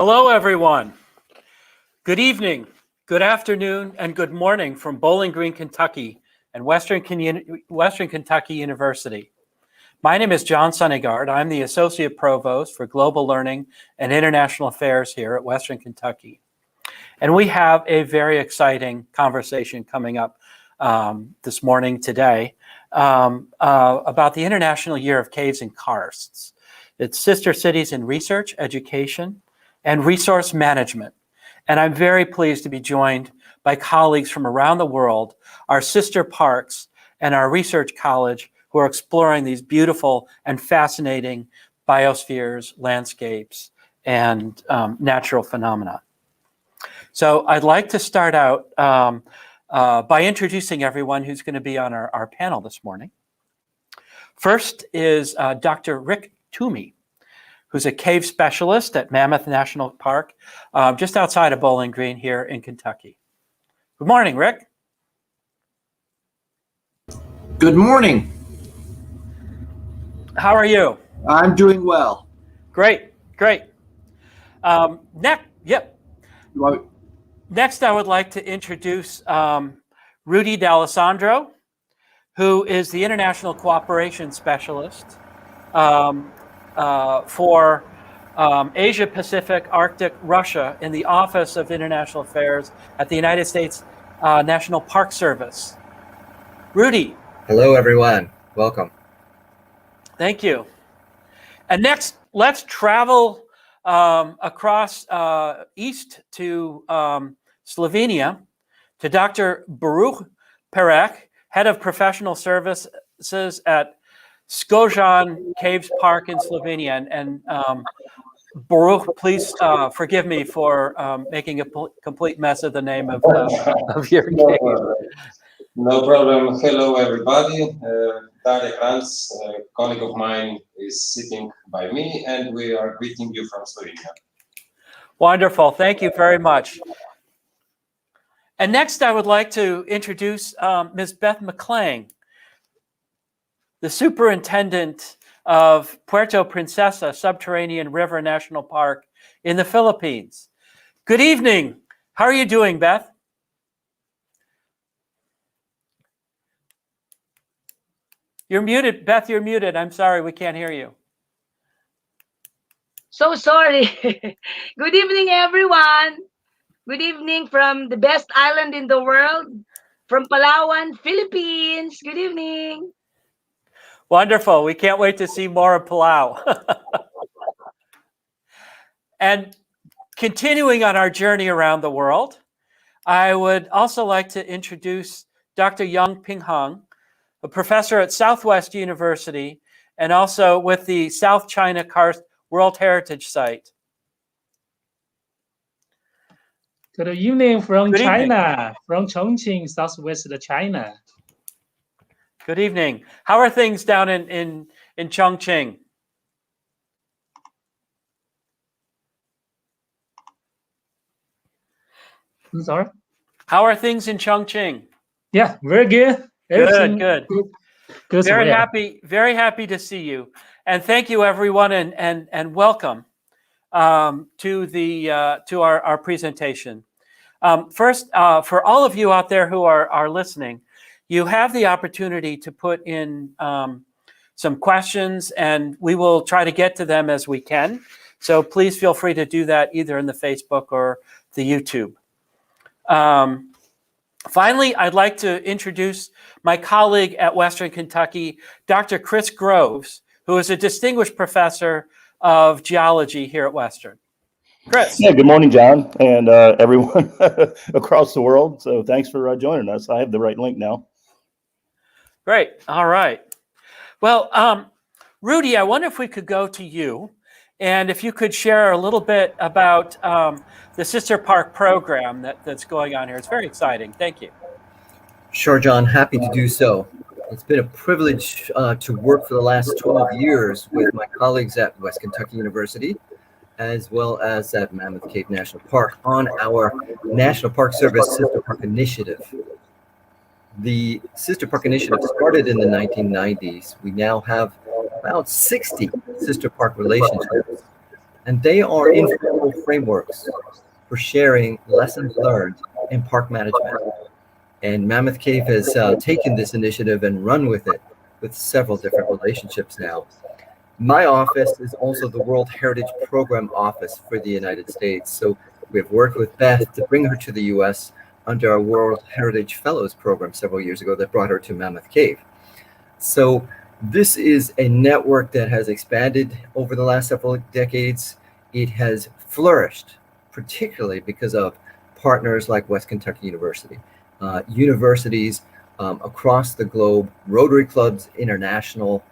Hello, everyone. Good evening, good afternoon, and good morning from Bowling Green, Kentucky, and Western Kentucky University. My name is John Sonnegaard. I'm the Associate Provost for Global Learning and International Affairs here at Western Kentucky. And we have a very exciting conversation coming up this morning today about the International Year of Caves and Karsts. It's sister cities in research, education, and resource management. And I'm very pleased to be joined by colleagues from around the world, our sister parks, and our research college who are exploring these beautiful and fascinating biospheres, landscapes, and natural phenomena. So I'd like to start out by introducing everyone who's going to be on our panel this morning. First is Dr. Rick Toomey, who's a cave specialist at Mammoth National Park, just outside of Bowling Green here in Kentucky. Good morning, Rick. Good morning. How are you? I'm doing well. Great. Next, I would like to introduce Rudy D'Alessandro, who is the International Cooperation Specialist for Asia Pacific, Arctic, Russia in the Office of International Affairs at the United States National Park Service. Rudy. Hello, everyone. Welcome. Thank you. And next, let's travel across east to Slovenia to Dr. Borut Perek, Head of Professional Services at Skojan Caves Park in Slovenia. And Borut, please forgive me for making a complete mess of the name of your cave. No problem. Hello, everybody. Darek Ranz, a colleague of mine, is sitting by me, and we are greeting you from Slovenia. Wonderful. Thank you very much. And next, I would like to introduce Ms. Beth Mcclang, the superintendent of Puerto Princesa Subterranean River National Park in the Philippines. Good evening. How are you doing, Beth? You're muted. Beth, you're muted. I'm sorry, we can't hear you. So sorry. Good evening, everyone. Good evening from the best island in the world, from Palawan, Philippines. Good evening. Wonderful. We can't wait to see more of Palau. And continuing on our journey around the world, I would also like to introduce Dr. Yang Pinghong, a professor at Southwest University and also with the South China Karst World Heritage Site. Good evening from Good China, from Chongqing, Southwest China. Good evening. How are things down in Chongqing? I'm sorry? How are things in Chongqing? Yeah, very good. Good. Good. Very happy to see you. And thank you, everyone, and welcome to our presentation. First, for all of you out there who are listening, you have the opportunity to put in some questions, and we will try to get to them as we can. So please feel free to do that either in the Facebook or the YouTube. Finally, I'd like to introduce my colleague at Western Kentucky, Dr. Chris Groves, who is a distinguished professor of geology here at Western. Chris. Yeah, good morning, John, and everyone across the world. So thanks for joining us. I have the right link now. Great. All right. Well, Rudy, I wonder if we could go to you, and if you could share a little bit about the Sister Park program that's going on here. It's very exciting. Thank you. Sure, John. Happy to do so. It's been a privilege to work for the last 12 years with my colleagues at West Kentucky University, as well as at Mammoth Cave National Park on our National Park Service Sister Park Initiative. The Sister Park Initiative started in the 1990s. We now have about 60 Sister Park relationships. And they are informal frameworks for sharing lessons learned in park management. And Mammoth Cave has taken this initiative and run with it with several different relationships now. My office is also the World Heritage Program Office for the United States. So we've worked with Beth to bring her to the US under our World Heritage Fellows program several years ago that brought her to Mammoth Cave. So this is a network that has expanded over the last several decades. It has flourished, particularly because of partners like West Kentucky University, universities across the globe, Rotary Clubs International,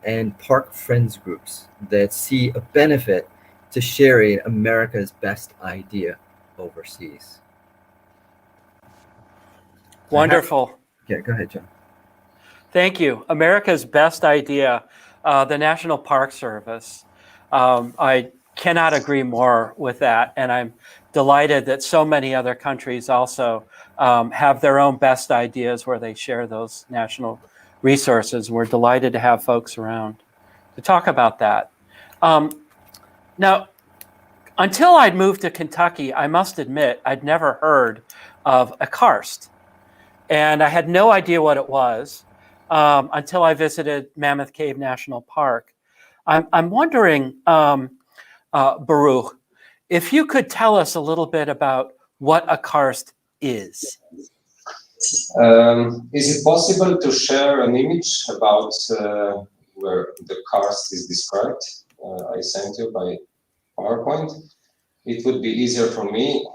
and park friends groups that see a benefit to sharing America's best idea overseas. Wonderful. Yeah, go ahead, John. Thank you. America's best idea, the National Park Service. I cannot agree more with that. And I'm delighted that so many other countries also have their own best ideas where they share those national resources. We're delighted to have folks around to talk about that. Now, until I'd moved to Kentucky, I must admit I'd never heard of a karst. And I had no idea what it was until I visited Mammoth Cave National Park. I'm wondering, Baruch, if you could tell us a little bit about what a karst is. Is it possible to share an image about where the karst is described? I sent you by PowerPoint. It would be easier for me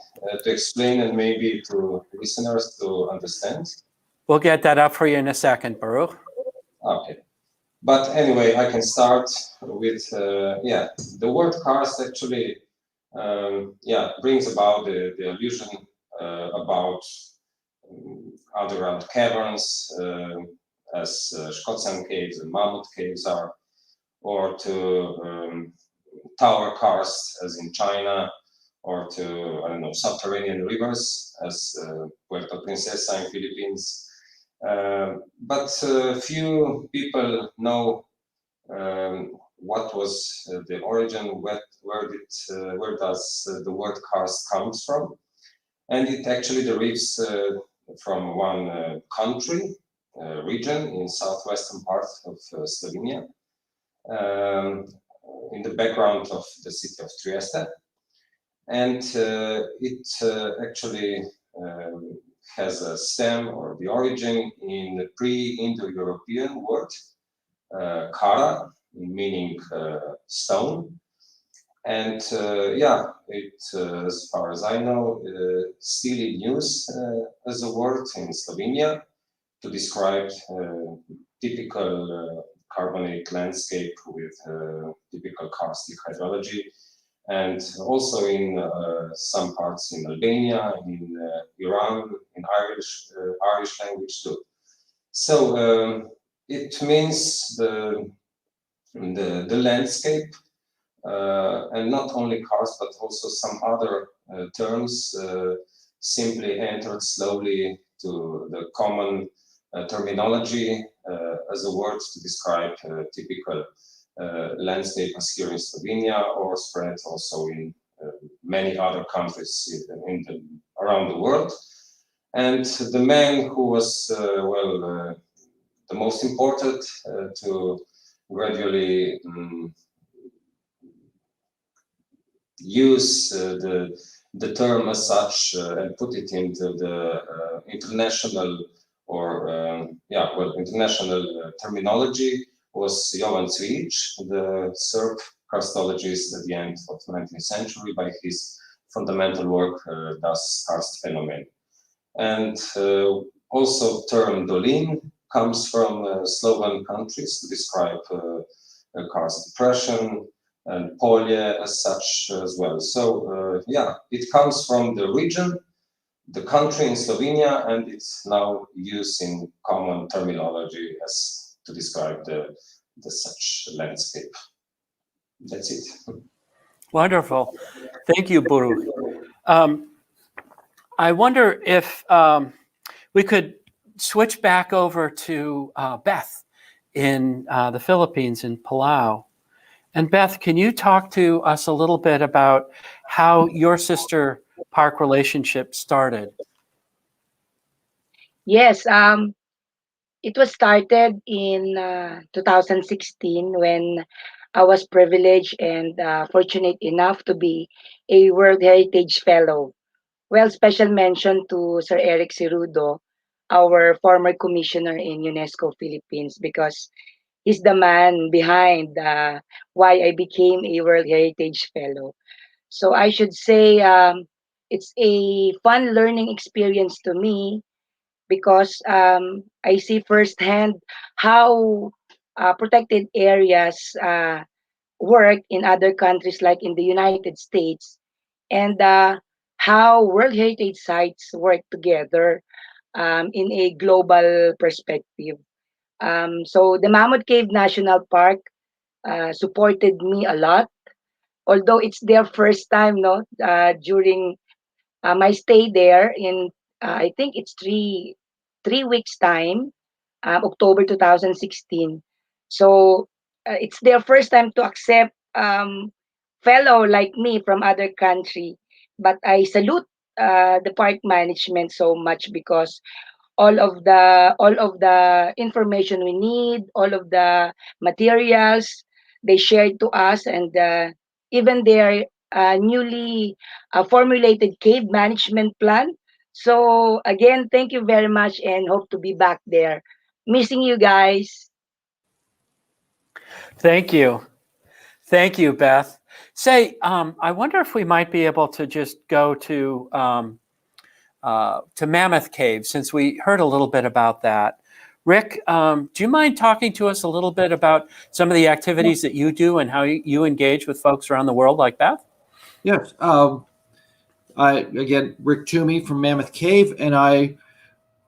to explain and maybe to listeners to understand. We'll get that up for you in a second, Baruch. Okay. But anyway, I can start with, the word karst actually, brings about the illusion about underground caverns, as Scotsman caves and Mammoth caves are, or to tower karst, as in China, or to, I don't know, subterranean rivers, as Puerto Princesa in Philippines. But few people know what was the origin, where does the word karst comes from. And it actually derives from one country, region in southwestern part of Slovenia, in the background of the city of Trieste. And it actually has a stem or the origin in the pre-Indo-European word, kara, meaning stone. And as far as I know, still in use as a word in Slovenia to describe typical carbonate landscape with typical karstic hydrology, and also in some parts in Albania, in Iran, in Irish language too. So it means the landscape. And not only karst, but also some other terms simply entered slowly to the common terminology as a word to describe typical landscape as here in Slovenia, or spread also in many other countries around the world. And the man who was, the most important to gradually use the term as such and put it into the international or international terminology was Jovan Cvijic, the Serb karstologist at the end of the 19th century, by his fundamental work Das Karst Phänomen. And also term Dolin comes from Slovan countries to describe karst depression, and polje as such as well. So it comes from the region, the country in Slovenia, and it's now used in common terminology as to describe the such landscape. That's it. Wonderful. Thank you, Baruch. I wonder if we could switch back over to Beth in the Philippines, in Palau. And Beth, can you talk to us a little bit about how your sister park relationship started? Yes, it was started in 2016 when I was privileged and fortunate enough to be a World Heritage Fellow. Well, special mention to Sir Eric Cirudo, our former commissioner in UNESCO Philippines, because he's the man behind why I became a World Heritage Fellow. So I should say it's a fun learning experience to me because I see firsthand how protected areas work in other countries like in the United States and how World Heritage Sites work together in a global perspective. So the Mammoth Cave National Park supported me a lot, although it's their first time, no, during my stay there in I think it's three weeks time, October 2016. So it's their first time to accept fellow like me from other country. But I salute the park management so much because all of the information we need, all of the materials they shared to us, and even their newly formulated cave management plan. So again, thank you very much, and hope to be back there. Missing you guys. Thank you. Thank you, Beth. Say, I wonder if we might be able to just go to Mammoth Cave, since we heard a little bit about that. Rick, do you mind talking to us a little bit about some of the activities that you do and how you engage with folks around the world like Beth? Yes. Again, Rick Toomey from Mammoth Cave, and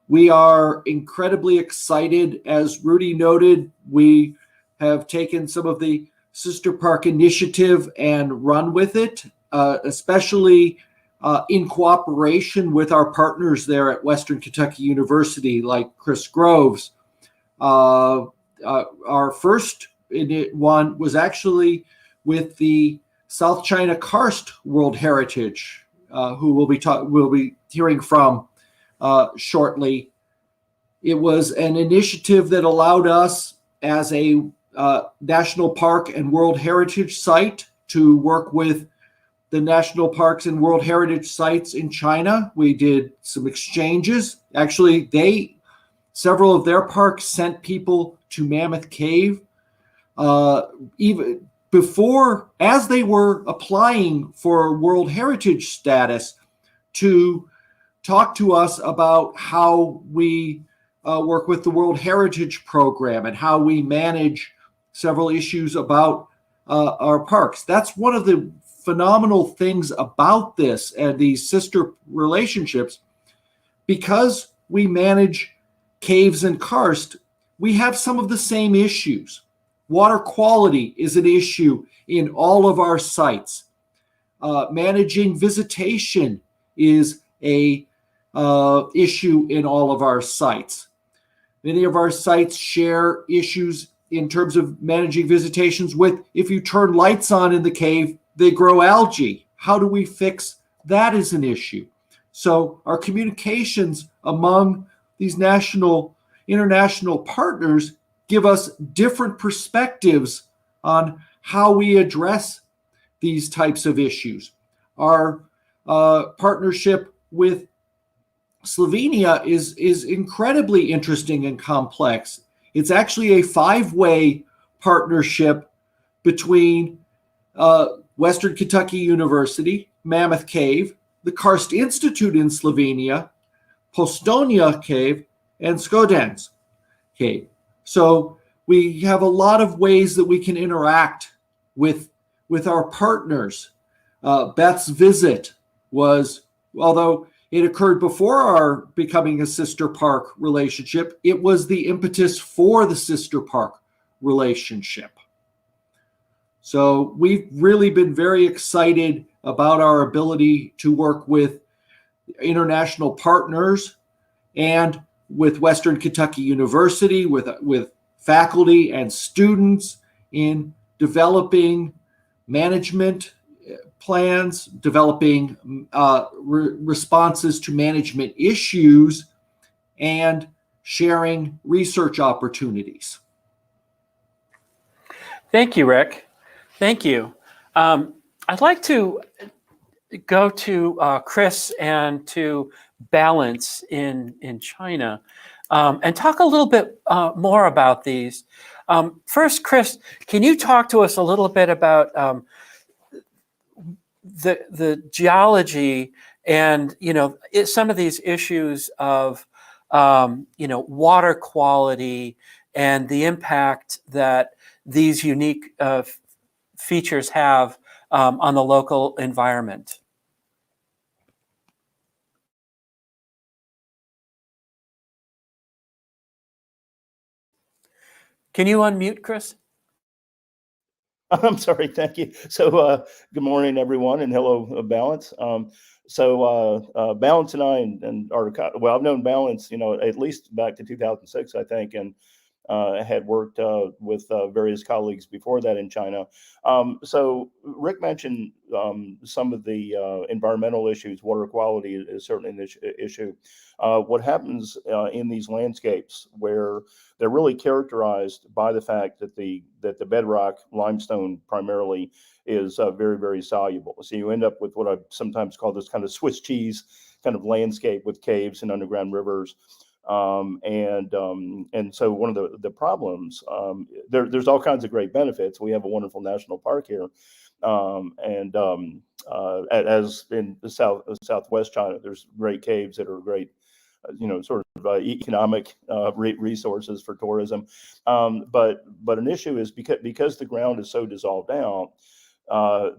we are incredibly excited. As Rudy noted, we have taken some of the Sister Park initiative and run with it, especially in cooperation with our partners there at Western Kentucky University, like Chris Groves. Our first one was actually with the South China Karst World Heritage, who we'll be hearing from shortly. It was an initiative that allowed us as a national park and World Heritage site to work with the national parks and World Heritage sites in China. We did some exchanges. Actually, several of their parks sent people to Mammoth Cave even before, as they were applying for World Heritage status, to talk to us about how we work with the World Heritage Program and how we manage several issues about our parks. That's one of the phenomenal things about this and these sister relationships. Because we manage caves and karst, we have some of the same issues. Water quality is an issue in all of our sites. Managing visitation is a issue in all of our sites. Many of our sites share issues in terms of managing visitations with, if you turn lights on in the cave, they grow algae. How do we fix that as an issue? So our communications among these international partners give us different perspectives on how we address these types of issues. Our partnership with Slovenia is incredibly interesting and complex. It's actually a 5-way partnership between Western Kentucky University, Mammoth Cave, the Karst Institute in Slovenia, Postonia Cave, and Skodens Cave. So we have a lot of ways that we can interact with our partners. Beth's visit was, although it occurred before our becoming a sister park relationship, it was the impetus for the sister park relationship. So we've really been very excited about our ability to work with international partners and with Western Kentucky University, with faculty and students in developing management plans, developing responses to management issues, and sharing research opportunities. Thank you, Rick. Thank you. I'd like to go to Chris and to Balance in China and talk a little bit more about these. First, Chris, can you talk to us a little bit about the geology and some of these issues of water quality and the impact that these unique features have on the local environment? Can you unmute, Chris? I'm sorry. Thank you. So, good morning, everyone, and hello, Balance. Balance and I and well, I've known Balance, at least back to 2006, I think, and had worked with various colleagues before that in China. So Rick mentioned some of the environmental issues. Water quality is certainly an issue. What happens in these landscapes where they're really characterized by the fact that the bedrock, limestone primarily, is very, very soluble. So you end up with what I sometimes call this kind of Swiss cheese kind of landscape with caves and underground rivers. And so one of the problems, there's all kinds of great benefits. We have a wonderful national park here. As in the southwest China, there's great caves that are great, sort of economic resources for tourism. But an issue is because the ground is so dissolved out, a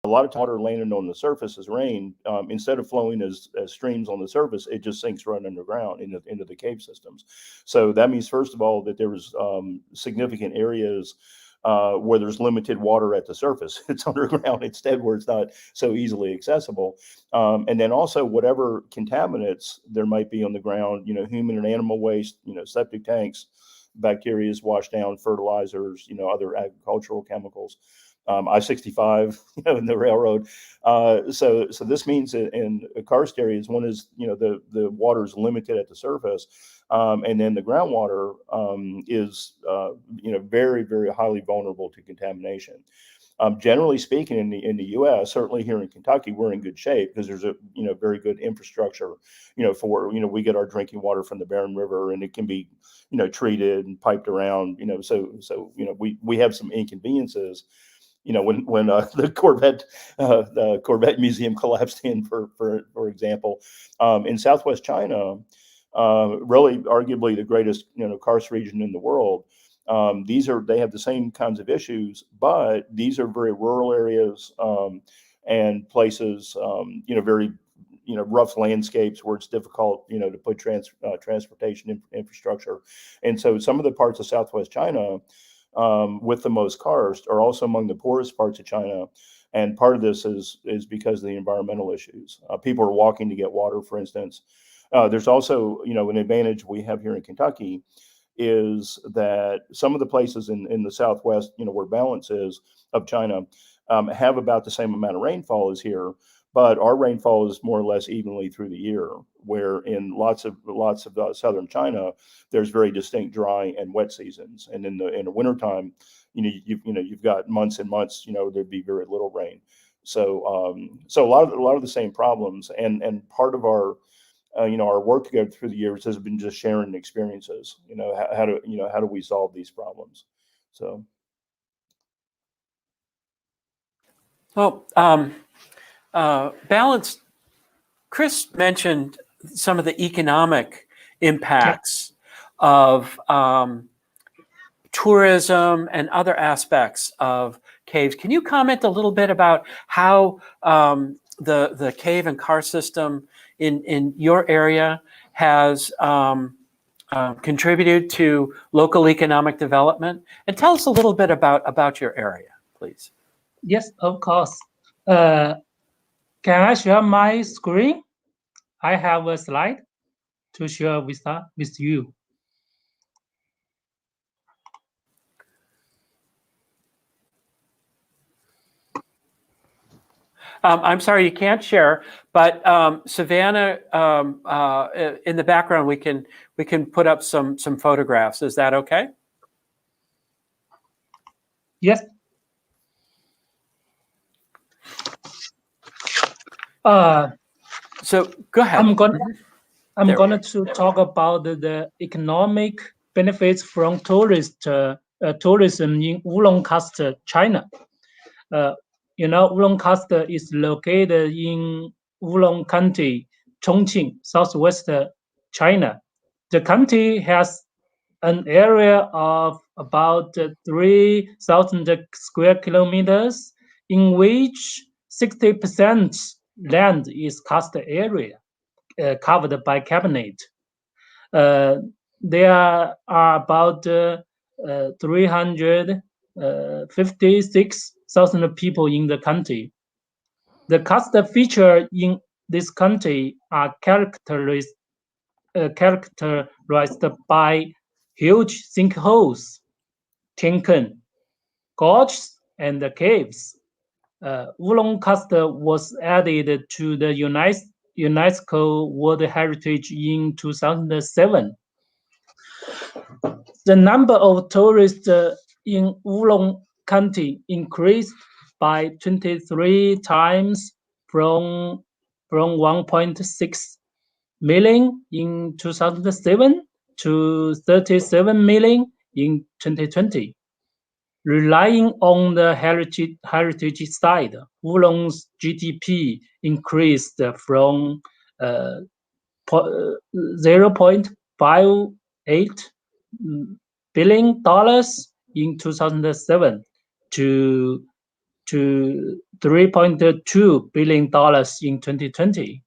lot of water landing on the surface as rain, instead of flowing as streams on the surface, it just sinks right underground into the cave systems. So that means, first of all, that there was significant areas where there's limited water at the surface. It's underground instead, where it's not so easily accessible. And then also whatever contaminants there might be on the ground, human and animal waste, septic tanks, bacteria is washed down, fertilizers, other agricultural chemicals. I-65, in the railroad. So this means that in karst areas, one is, the water is limited at the surface. And then the groundwater is, very, very highly vulnerable to contamination. Generally speaking, in the U.S., certainly here in Kentucky, we're in good shape because there's a very good infrastructure. For we get our drinking water from the Barren River, and it can be treated and piped around. So we have some inconveniences. When the Corvette Museum collapsed in, for example, in Southwest China, really arguably the greatest karst region in the world. They have the same kinds of issues, but these are very rural areas and places, very rough landscapes where it's difficult to put transportation infrastructure. And so some of the parts of Southwest China with the most karst are also among the poorest parts of China. And part of this is because of the environmental issues. People are walking to get water, for instance. There's also, an advantage we have here in Kentucky is that some of the places in the Southwest, where Balance is of China, have about the same amount of rainfall as here. But our rainfall is more or less evenly through the year, where in lots of southern China, there's very distinct dry and wet seasons. And in the wintertime, you've got months and months, there'd be very little rain. So a lot of the same problems, and part of our our work together through the years has been just sharing experiences. How do we solve these problems? So. Well, Balance, Chris mentioned some of the economic impacts of tourism and other aspects of caves. Can you comment a little bit about how the cave and karst system in your area has contributed to local economic development? And tell us a little bit about your area, please. Yes, of course. Can I share my screen? I have a slide to share with you. I'm sorry you can't share, but Savannah, in the background, we can put up some photographs. Is that okay? Yes. So go ahead. I'm There. going to talk about the economic benefits from tourism in Ulongkastel, China. Ulongkastel is located in Wulong County, Chongqing, southwest China. The county has an area of about 3,000 square kilometers, in which 60% land is karst area, covered by cabinet. There are about 356,000 people in the country. The karst feature in this country are characterized by huge sinkholes, Tianken, gorges, and caves. Ulongkastel was added to the UNESCO World Heritage in 2007. The number of tourists in Wulong County increased by 23 times from 1.6 million in 2007 to 37 million in 2020. Relying on the heritage side, Wulong's GDP increased from $0.58 billion in 2007 to $3.2 billion in 2020,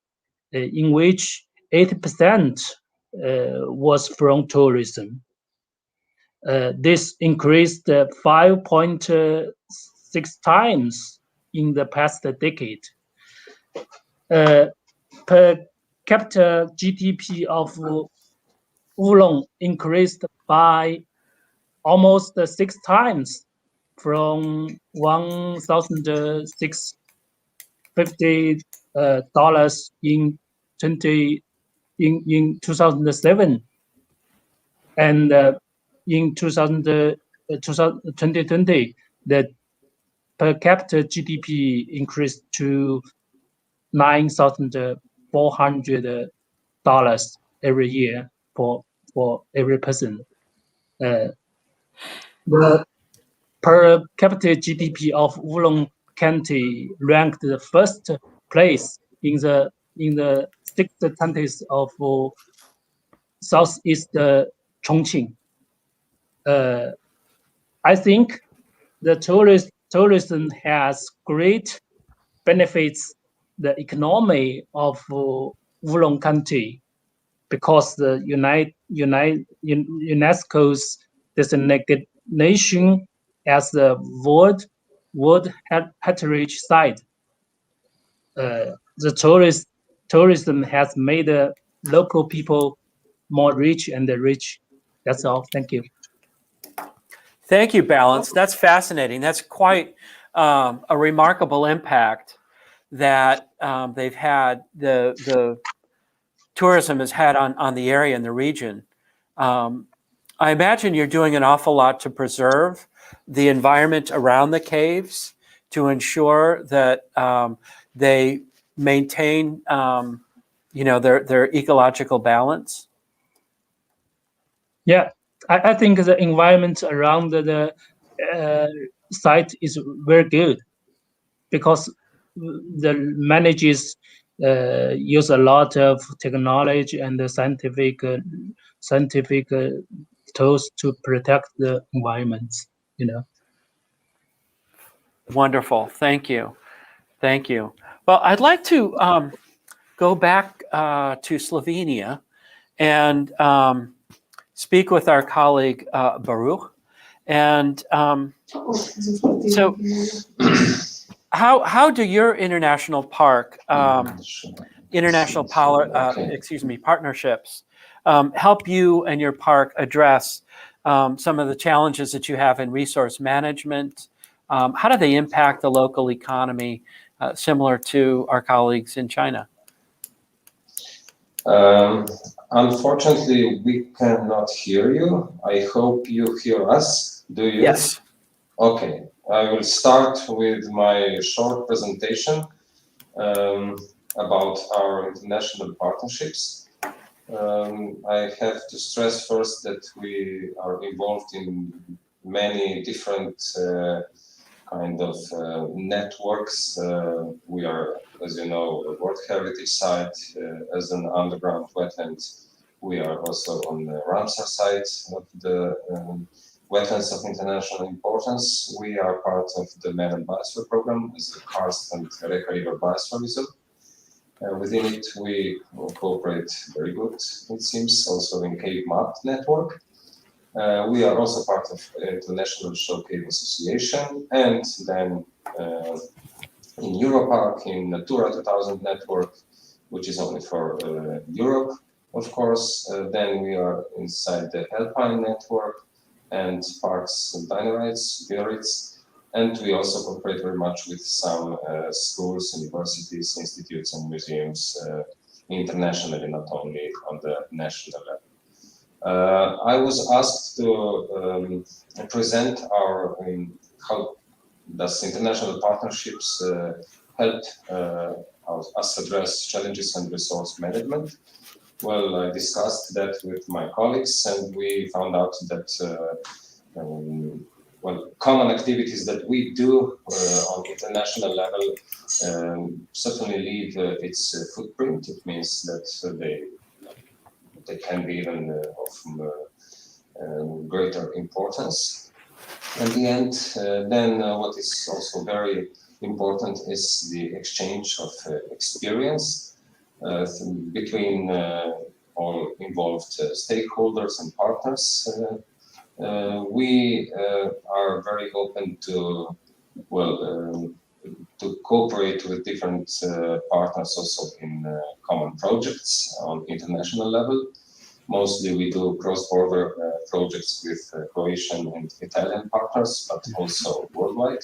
in which 80% was from tourism. This increased 5.6 times in the past decade. Per capita GDP of Wulong increased by almost 6 times, from $1,650 in 2007, and in 2020, the per capita GDP increased to $9,400 every year for every person. The per capita GDP of Wulong County ranked the first place in the 6 counties of Southeast Chongqing. I think the tourism has great benefits the economy of Wulong County, because the UNESCO's designation as the World Heritage Site. The tourism has made local people more rich and rich. That's all. Thank you. Thank you, Balance. That's fascinating. That's quite a remarkable impact that they've had, the tourism has had on the area and the region. I imagine you're doing an awful lot to preserve the environment around the caves to ensure that they maintain, their ecological balance. Yeah, I think the environment around the site is very good, because the managers use a lot of technology and the scientific tools to protect the environment. Wonderful. Thank you. Thank you. Well, I'd like to go back to Slovenia and speak with our colleague Baruch. And so, how do your partnerships help you and your park address some of the challenges that you have in resource management? How do they impact the local economy similar to our colleagues in China? Unfortunately, we cannot hear you. I hope you hear us. Do you? Yes. Okay. I will start with my short presentation about our international partnerships. I have to stress first that we are involved in many different kind of networks. We are, as you know, a World Heritage Site as an underground wetland. We are also on the Ramsar site of the wetlands of international importance. We are part of the Mammoth Biosphere Program as the Karst and Reka River Biosphere Reserve. Within it, we cooperate very good, it seems, also in Cave Map network. We are also part of International Show Cave Association, and then in Europark, in Natura 2000 network, which is only for Europe, of course. Then we are inside the Alpine network and parks and Biarritz. And we also cooperate very much with some schools, universities, institutes, and museums internationally, not only on the national level. I was asked to present our how does international partnerships help us address challenges and resource management. Well, I discussed that with my colleagues, and we found out that common activities that we do on international level certainly leave its footprint. It means that they can be even of greater importance. At the end, then what is also very important is the exchange of experience between all involved stakeholders and partners. We are very open to, to cooperate with different partners also in common projects on international level. Mostly we do cross-border projects with Croatian and Italian partners, but also worldwide.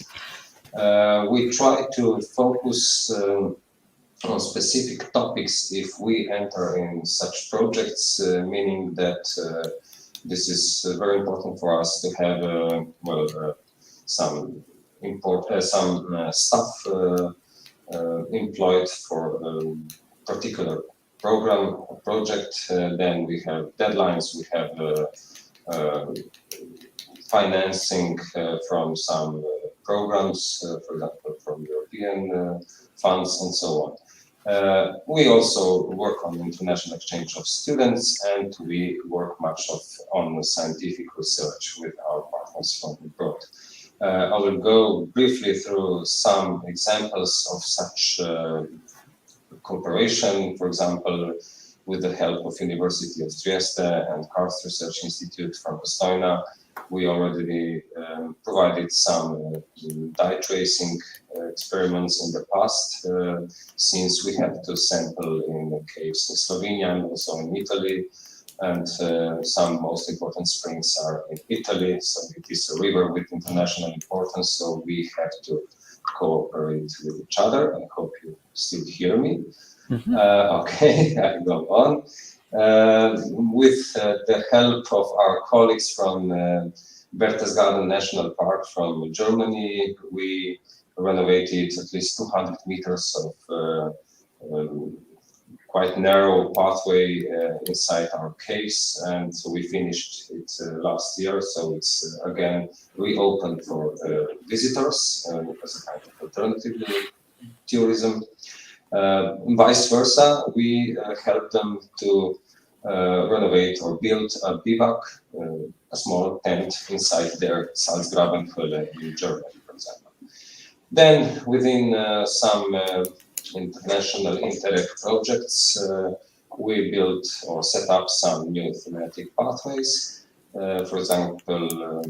We try to focus on specific topics if we enter in such projects, meaning that this is very important for us to have some staff employed for a particular project. Then we have deadlines, we have financing from some programs, for example, from European funds and so on. We also work on international exchange of students, and we work much on scientific research with our partners from abroad. I will go briefly through some examples of such cooperation. For example, with the help of University of Trieste and Karst Research Institute from Estonia, we already provided some dye tracing experiments in the past, since we had to sample in caves in Slovenia and also in Italy, and some most important springs are in Italy, so it is a river with international importance, so we have to cooperate with each other. I hope you still hear me. Mm-hmm. Okay, I go on. With the help of our colleagues from Berchtesgaden National Park from Germany, we renovated at least 200 meters of quite narrow pathway inside our caves, and so we finished it last year, so it's again reopened for visitors as a kind of alternative tourism. Vice versa, we helped them to renovate or build a bivouac, a small tent inside their Salzgrabenhöhle in Germany, for example. Then within some international Interreg projects, we built or set up some new thematic pathways. For example,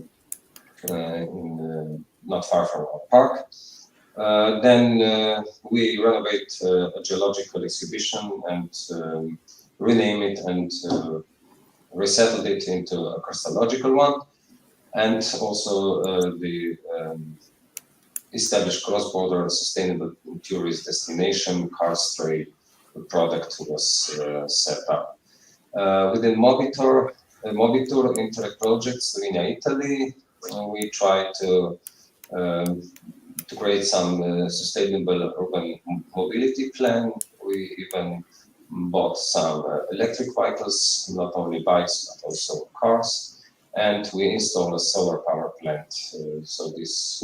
not far from our park. Then we renovate a geological exhibition and rename it and resettled it into a Christological one. And also the establish cross-border sustainable tourist destination, cars trade product was set up. Within Mobitur Interreg project, Slovenia, Italy, we tried to create some sustainable urban mobility plan. We even bought some electric vehicles, not only bikes, but also cars. And we installed a solar power plant. So this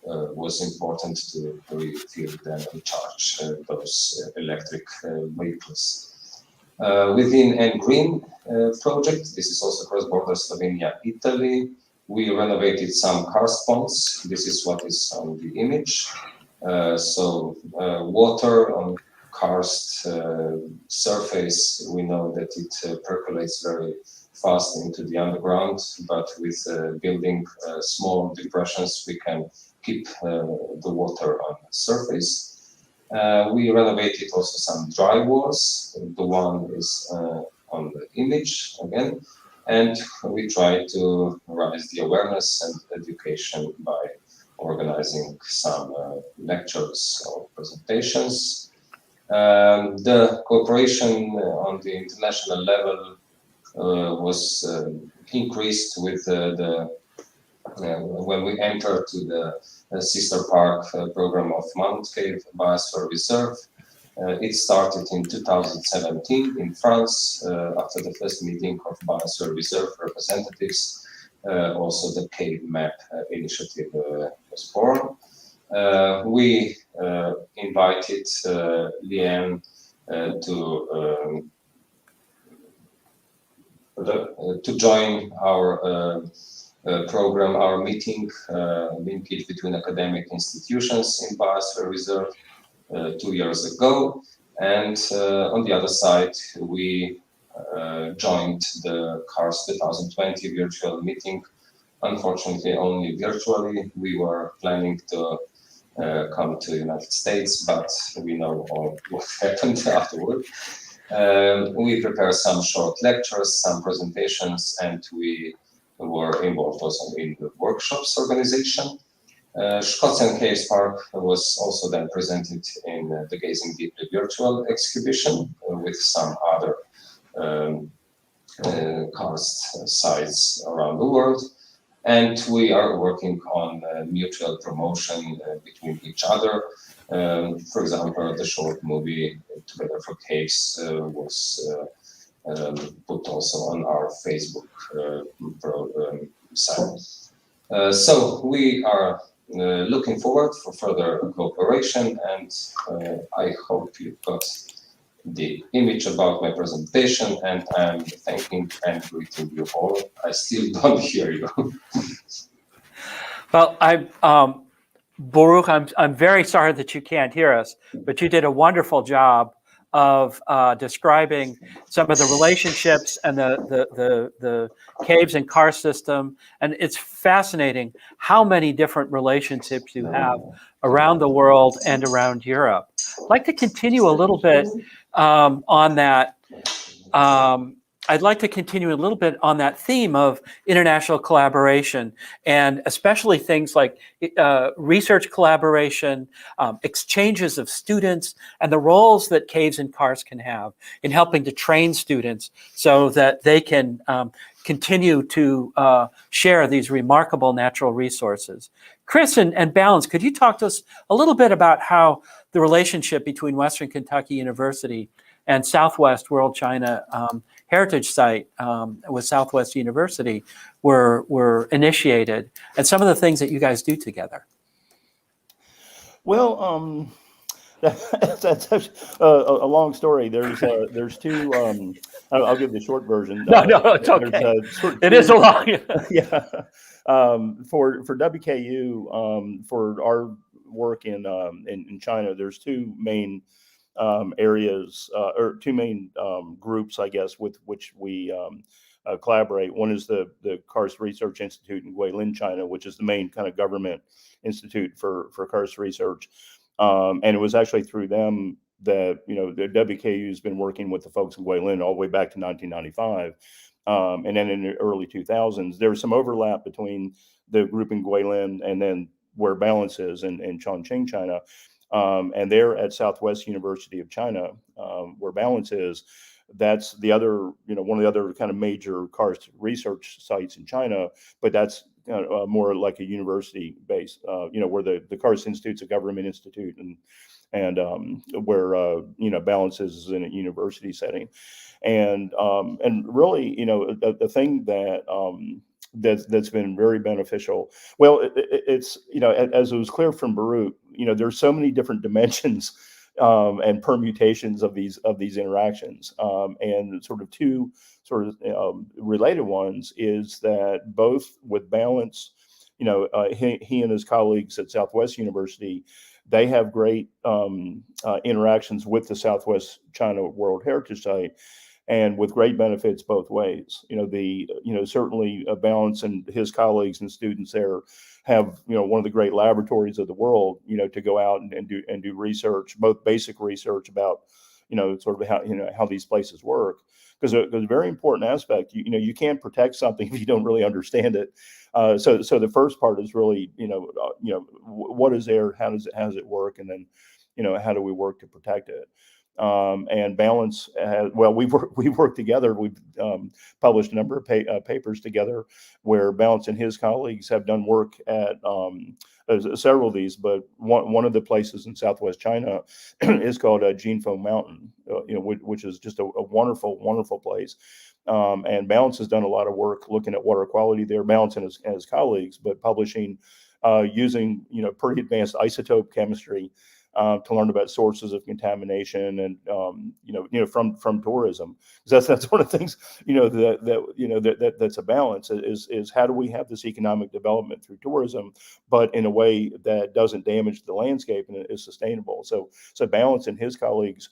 was important to refill and recharge those electric vehicles. Within Green project, this is also cross-border Slovenia, Italy, we renovated some karst ponds. This is what is on the image. Water on karst surface, we know that it percolates very fast into the underground, but with building small depressions, we can keep the water on the surface. We renovated also some dry walls. The one is on the image again. And we try to raise the awareness and education by organizing some lectures or presentations. The cooperation on the international level was increased with when we entered to the sister park program of Mammoth Cave Biosphere Reserve. It started in 2017 in France after the first meeting of Biosphere Reserve representatives. Also the Cave Map initiative was born. We invited Leanne to join our program, our meeting, linkage between academic institutions in Biosphere Reserve 2 years ago. And on the other side, we joined the CARS 2020 virtual meeting. Unfortunately, only virtually. We were planning to come to the United States, but we know all what happened afterward. We prepared some short lectures, some presentations, and we were involved also in the workshops organization. Szkocjan Caves Park was also then presented in the Gazing Deeply virtual exhibition with some other karst sites around the world. And we are working on mutual promotion between each other. For example, the short movie Together for Caves was put also on our Facebook site. So we are looking forward for further cooperation, and I hope you got the image about my presentation, and I'm thanking and greeting you all. I still don't hear you. Well, Baruch, I'm very sorry that you can't hear us, but you did a wonderful job of describing some of the relationships and the caves and karst system. And it's fascinating how many different relationships you have around the world and around Europe. I'd like to continue a little bit on that. I'd like to continue a little bit on that theme of international collaboration, and especially things like research collaboration, exchanges of students, and the roles that caves and karst can have in helping to train students so that they can continue to share these remarkable natural resources. Chris and Balance, could you talk to us a little bit about how the relationship between Western Kentucky University and Southwest World China Heritage Site with Southwest University were initiated, and some of the things that you guys do together? Well, that's a long story. There's two. I'll give the short version. No, it's okay. It is a long. Yeah. For WKU, for our work in China, there's two main areas or two main groups, I guess, with which we collaborate. One is the Karst Research Institute in Guilin, China, which is the main kind of government institute for karst research. And it was actually through them that, the WKU has been working with the folks in Guilin all the way back to 1995. And then in the early 2000s, there was some overlap between the group in Guilin and then where Balance is in Chongqing, China. And they're at Southwest University of China, where Balance is. That's the other, one of the other kind of major karst research sites in China, but that's more like a university base, where the Karst Institute's a government institute, and where Balance is in a university setting, and really, the thing that's been very beneficial. Well, it's as it was clear from Baruch, there's so many different dimensions and permutations of these interactions, and sort of two related ones is that both with Balance, he and his colleagues at Southwest University, they have great interactions with the Southwest China World Heritage Site, and with great benefits both ways. Certainly Balance and his colleagues and students there have one of the great laboratories of the world, to go out and do research, both basic research about sort of how these places work, because a very important aspect, you can't protect something if you don't really understand it. So the first part is really what is there, how does it work, and then how do we work to protect it. And Balance has, well, we've worked together. We've published a number of papers together, where Balance and his colleagues have done work at several of these, but one of the places in Southwest China is called Jinfeng Mountain, which is just a wonderful place. And Balance has done a lot of work looking at water quality there, Balance and his colleagues, but publishing using pretty advanced isotope chemistry to learn about sources of contamination, and from tourism. That's one of the things that's a balance, is how do we have this economic development through tourism, but in a way that doesn't damage the landscape and is sustainable. So Balance and his colleagues,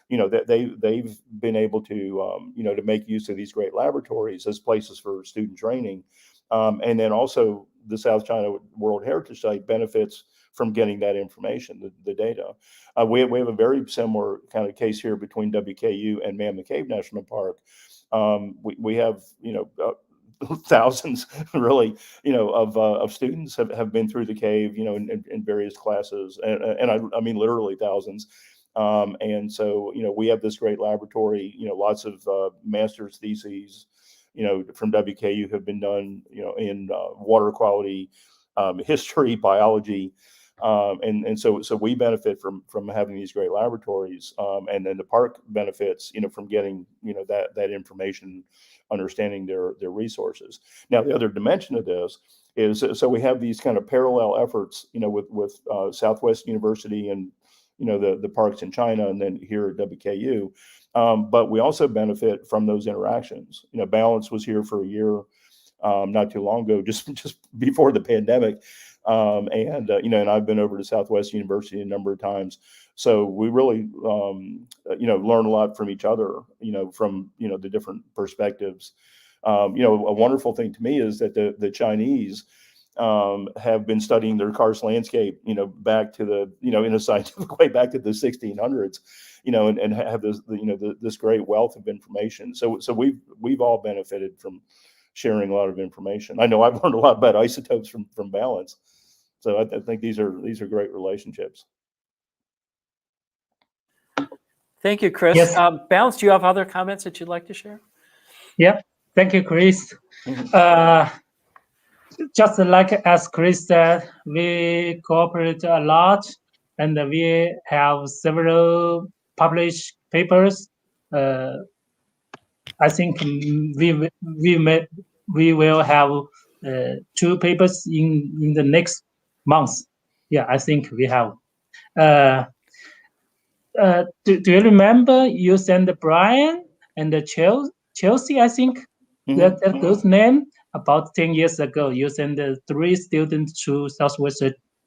they've been able to to make use of these great laboratories as places for student training, and then also the South China World Heritage Site benefits from getting that information, the data. We have a very similar kind of case here between WKU and Mammoth Cave National Park. We have thousands really of students have been through the cave in various classes, and I mean literally thousands. And so we have this great laboratory. Lots of master's theses from WKU have been done in water quality, history, biology. And so we benefit from having these great laboratories, and then the park benefits, from getting, that information, understanding their resources. Now, the other dimension of this is, so we have these kind of parallel efforts, with Southwest University and, the parks in China, and then here at WKU. But we also benefit from those interactions. Balance was here for a year, not too long ago, just before the pandemic. And I've been over to Southwest University a number of times. So we really, learn a lot from each other, from, the different perspectives. A wonderful thing to me is that the Chinese have been studying their karst landscape, back to the, in a scientific way, back to the 1600s, and have this, this great wealth of information. So we've all benefited from sharing a lot of information. I know I've learned a lot about isotopes from Balance. So I think these are great relationships. Thank you, Chris. Yes. Balance, do you have other comments that you'd like to share? Yeah, thank you, Chris. Just like as Chris said, we cooperate a lot, and we have several published papers. I think we will have 2 papers in the next month. Yeah, I think we have. Do you remember you sent Brian and Chelsea? I think that those name about 10 years ago. You sent 3 students to Southwest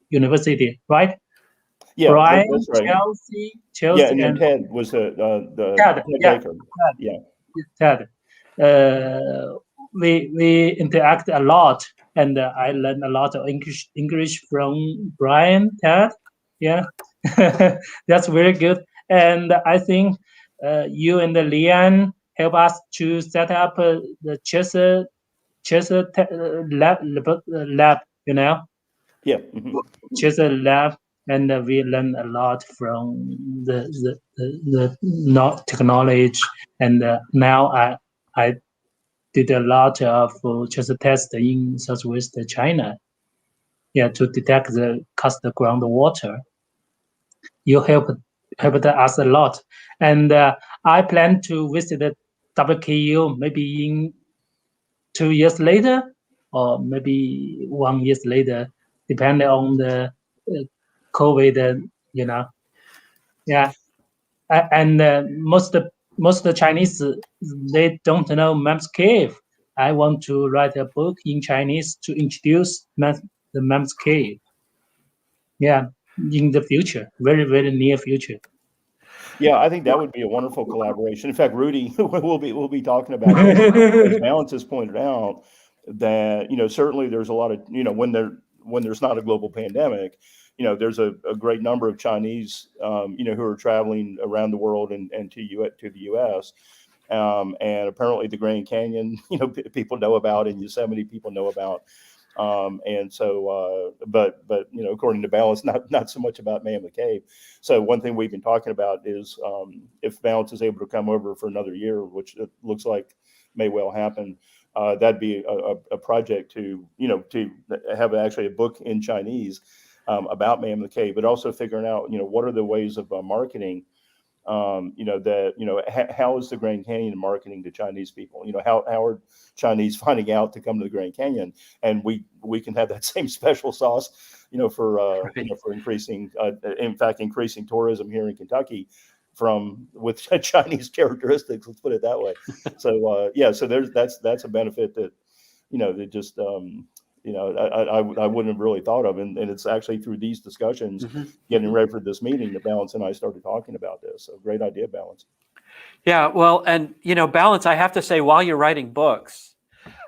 University, right? Yeah, Brian, that's right. Chelsea, and and Ted was the Ted. Yeah, Baker. Yeah. Ted. We interact a lot, and I learned a lot of English from Brian, Ted. Yeah, that's very good. And I think you and Leanne help us to set up the chess lab. Yeah. Mhm. Just a lab, and we learn a lot from the not technology. And now I did a lot of just test in Southwest China, to detect the cast groundwater. You helped us a lot, and I plan to visit the WKU maybe in 2 years later, or maybe 1 year later, depending on the COVID. Yeah. And most of the Chinese, they don't know Mammoth Cave. I want to write a book in Chinese to introduce the Mammoth Cave. Yeah, in the future, very very near future. Yeah, I think that would be a wonderful collaboration. In fact, Rudy, we'll be talking about this. As Balance has pointed out, that certainly there's a lot of when there's not a global pandemic, there's a great number of Chinese who are traveling around the world and to the U.S. And apparently the Grand Canyon, people know about, and Yosemite people know about. And so, but according to Balance, not so much about Mammoth Cave. So one thing we've been talking about is if Balance is able to come over for another year, which it looks like may well happen, that'd be a project to have actually a book in Chinese about Mammoth Cave, but also figuring out what are the ways of marketing. How is the Grand Canyon marketing to Chinese people? How are Chinese finding out to come to the Grand Canyon? And we can have that same special sauce, for increasing, increasing tourism here in Kentucky with Chinese characteristics. Let's put it that way. So so that's a benefit that that just I wouldn't have really thought of, and it's actually through these discussions, getting ready for this meeting, that Balance and I started talking about this. So great idea, Balance. Yeah, well, and Balance, I have to say, while you're writing books,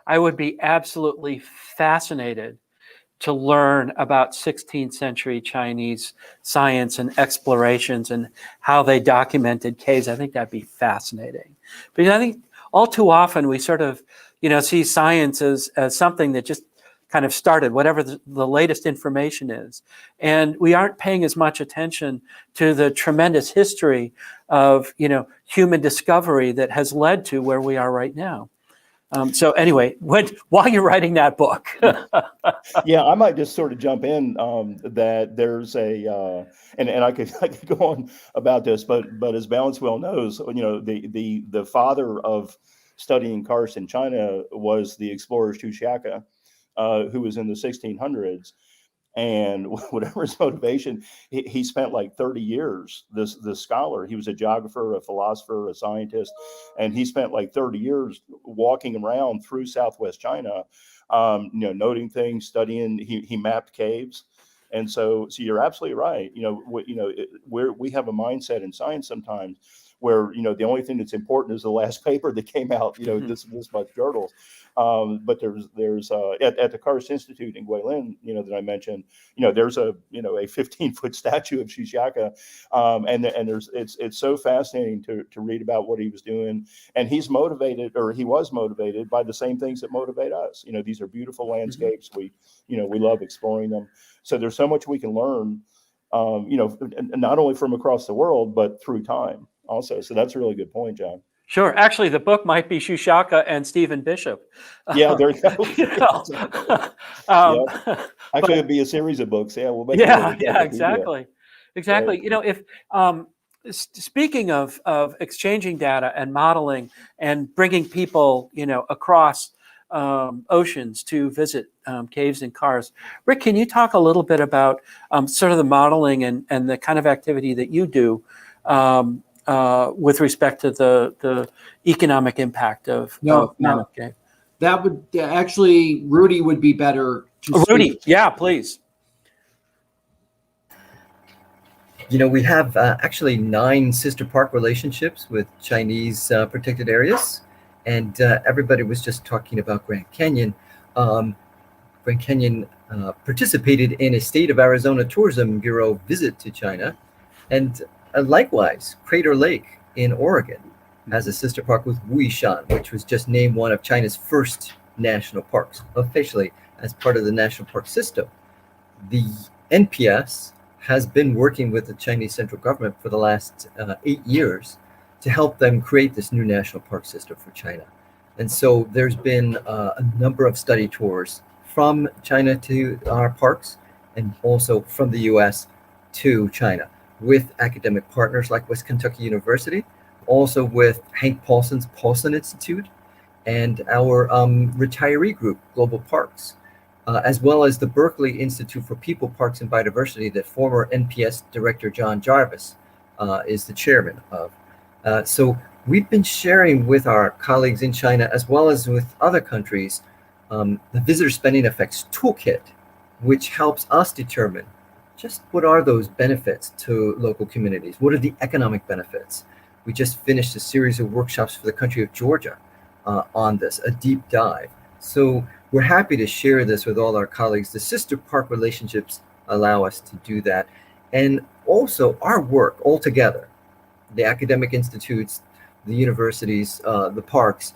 I would be absolutely fascinated to learn about 16th century Chinese science and explorations and how they documented caves. I think that'd be fascinating. Because I think all too often we sort of, see science as something that just kind of started, whatever the latest information is. And we aren't paying as much attention to the tremendous history of, human discovery that has led to where we are right now. So anyway, while you're writing that book. Yeah, I might just sort of jump in that there's and I could go on about this, but as Balance well knows, the father of studying karst in China was the explorer Xu Xiaka, who was in the 1600s. And whatever his motivation, he spent like 30 years, this scholar. He was a geographer, a philosopher, a scientist, and he spent like 30 years walking around through Southwest China, noting things, studying. He mapped caves. And so you're absolutely right. We have a mindset in science sometimes where the only thing that's important is the last paper that came out, this much journals. But there's at the Karst Institute in Guilin, that I mentioned, there's a 15-foot statue of Xu Xiaka, and it's so fascinating to read about what he was doing, and he was motivated by the same things that motivate us. These are beautiful landscapes. We love exploring them. So there's so much we can learn, not only from across the world, but through time also. So that's a really good point, John. Sure. Actually, the book might be Xu Xiaka and Stephen Bishop. Yeah, there you go. Actually, it'd be a series of books. Yeah, we'll make exactly. Exactly. Right. If speaking of exchanging data and modeling and bringing people, across oceans to visit caves and karst, Rick, can you talk a little bit about sort of the modeling and the kind of activity that you do with respect to the economic impact of Mammoth Cave? That would actually, Rudy would be better to Rudy, speak. yeah, please. We have actually 9 sister park relationships with Chinese protected areas, and everybody was just talking about Grand Canyon. Grand Canyon participated in a state of Arizona Tourism Bureau visit to China, and likewise, Crater Lake in Oregon has a sister park with Wuishan, which was just named one of China's first national parks, officially as part of the national park system. the NPS has been working with the Chinese central government for the last 8 years to help them create this new national park system for China. And so there's been a number of study tours from China to our parks, and also from the US to China, with academic partners like West Kentucky University, also with Hank Paulson's Paulson Institute, and our retiree group, Global Parks, as well as the Berkeley Institute for People, Parks, and Biodiversity that former NPS Director John Jarvis is the chairman of. So we've been sharing with our colleagues in China, as well as with other countries, the Visitor Spending Effects Toolkit, which helps us determine just what are those benefits to local communities? What are the economic benefits? We just finished a series of workshops for the country of Georgia on this, a deep dive. So we're happy to share this with all our colleagues. The sister park relationships allow us to do that. And also our work all together, the academic institutes, the universities, the parks,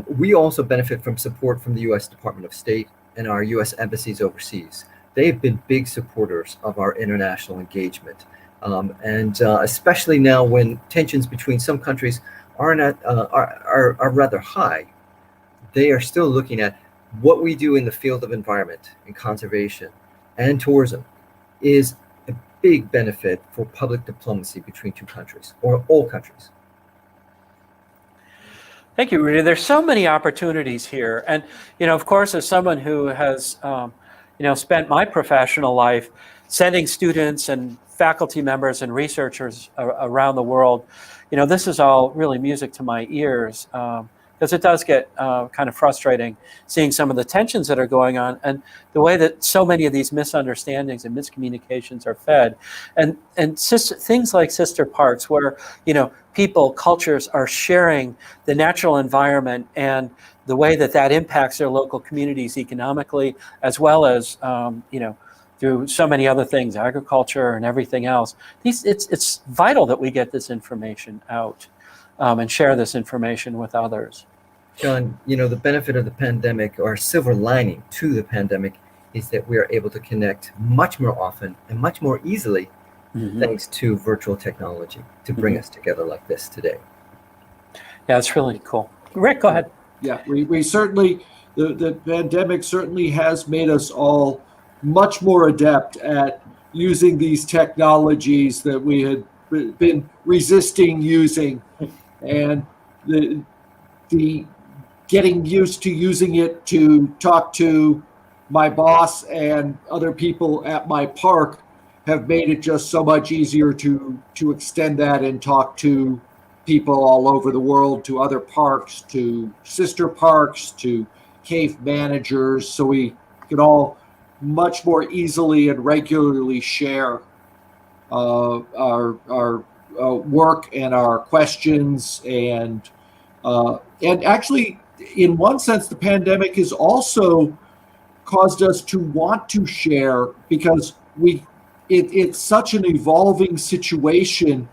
we also benefit from support from the U.S. Department of State and our U.S. embassies overseas. They've been big supporters of our international engagement. And especially now when tensions between some countries are rather high, they are still looking at what we do in the field of environment and conservation and tourism is a big benefit for public diplomacy between two countries, or all countries. Thank you, Rudy. There's so many opportunities here. And, of course, as someone who has, spent my professional life sending students and faculty members and researchers around the world, this is all really music to my ears, because it does get kind of frustrating seeing some of the tensions that are going on and the way that so many of these misunderstandings and miscommunications are fed. And things like sister parks, where, people, cultures are sharing the natural environment and the way that impacts their local communities economically, as well as, through so many other things, agriculture and everything else. It's vital that we get this information out and share this information with others. John, the benefit of the pandemic, or silver lining to the pandemic, is that we are able to connect much more often and much more easily, thanks to virtual technology, to bring us together like this today. Yeah, it's really cool. Rick, go ahead. Yeah, we certainly, the pandemic certainly has made us all much more adept at using these technologies that we had been resisting using, and the getting used to using it to talk to my boss and other people at my park have made it just so much easier to extend that and talk to people all over the world, to other parks, to sister parks, to cave managers, so we can all much more easily and regularly share our work and our questions, and actually, in one sense, the pandemic has also caused us to want to share, because it's such an evolving situation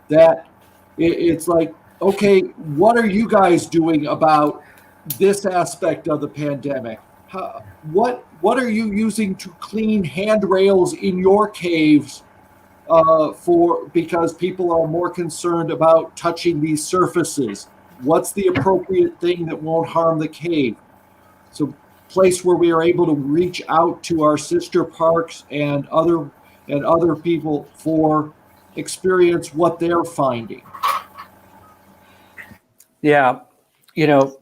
that it's like, okay, what are you guys doing about this aspect of the pandemic? What are you using to clean handrails in your caves because people are more concerned about touching these surfaces? What's the appropriate thing that won't harm the cave? So, place where we are able to reach out to our sister parks and other people for experience what they're finding. Yeah,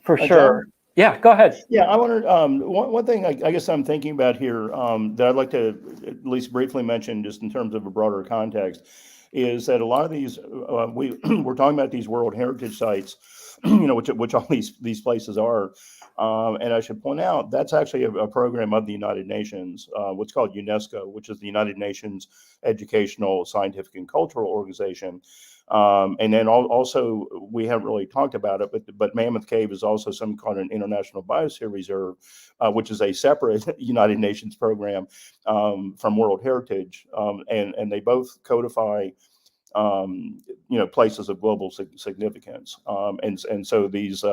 for sure. John? Yeah, go ahead. Yeah, I wondered, one thing I guess I'm thinking about here that I'd like to at least briefly mention, just in terms of a broader context, is that a lot of these, we're talking about these World Heritage Sites, which all these places are. And I should point out, that's actually a program of the United Nations, what's called UNESCO, which is the United Nations Educational, Scientific, and Cultural Organization. And then also, we haven't really talked about it, but Mammoth Cave is also some kind of an international biosphere reserve, which is a separate United Nations program from World Heritage. And they both codify places of global significance. And so these,